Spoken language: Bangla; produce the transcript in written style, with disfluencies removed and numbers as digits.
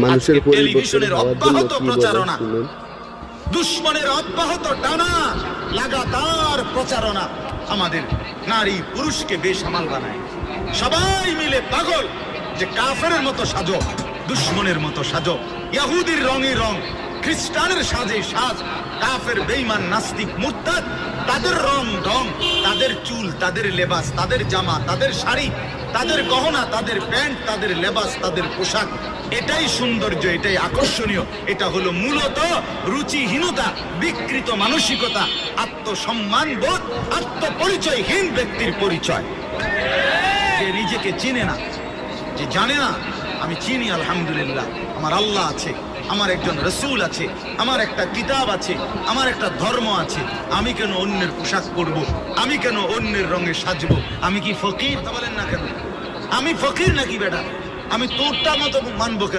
মানুষের পরিবর্তন টেলিভিশনের হওয়ার জন্য অব্যাহত কি বলে প্রচারণা, শুনুন। দুশ্মনের অব্যাহত টানা লাগাতার প্রচারণা আমাদের নারী পুরুষকে বেসামাল বানায়। সবাই মিলে পাগল যে কাফেরের মতো সাজো, দুশ্মনের মতো সাজো, ইহুদির রঙে রং, খ্রিস্টানের সাজে সাজ, কাফের বেঈমান নাস্তিক মুরতাদ তাদের রং ঢং, তাদের চুল, তাদের লেবাস, তাদের জামা, তাদের শাড়ি, তাদের গহনা, তাদের প্যান্ট, তাদের লেবাস, তাদের পোশাক, এটাই সৌন্দর্য, এটাই আকর্ষণীয়। এটা হলো মূলত রুচিহীনতা, বিকৃত মানসিকতা, আত্মসম্মান বোধ, আত্মপরিচয়হীন ব্যক্তির পরিচয়। যে নিজেকে চিনে না, যে জানে না আমি চিনি আলহামদুলিল্লাহ, আমার আল্লাহ আছে, আমার একজন রসুল আছে, আমার একটা কিতাব আছে, আমার একটা ধর্ম আছে, আমি কেন অন্যের পোশাক পরবো, আমি কেন অন্যের রঙে সাজবো? আমি কি ফকির? বলেন না কেন, আমি ফকির নাকি বেটা? আমি তোরটা মতো মানবো কেন?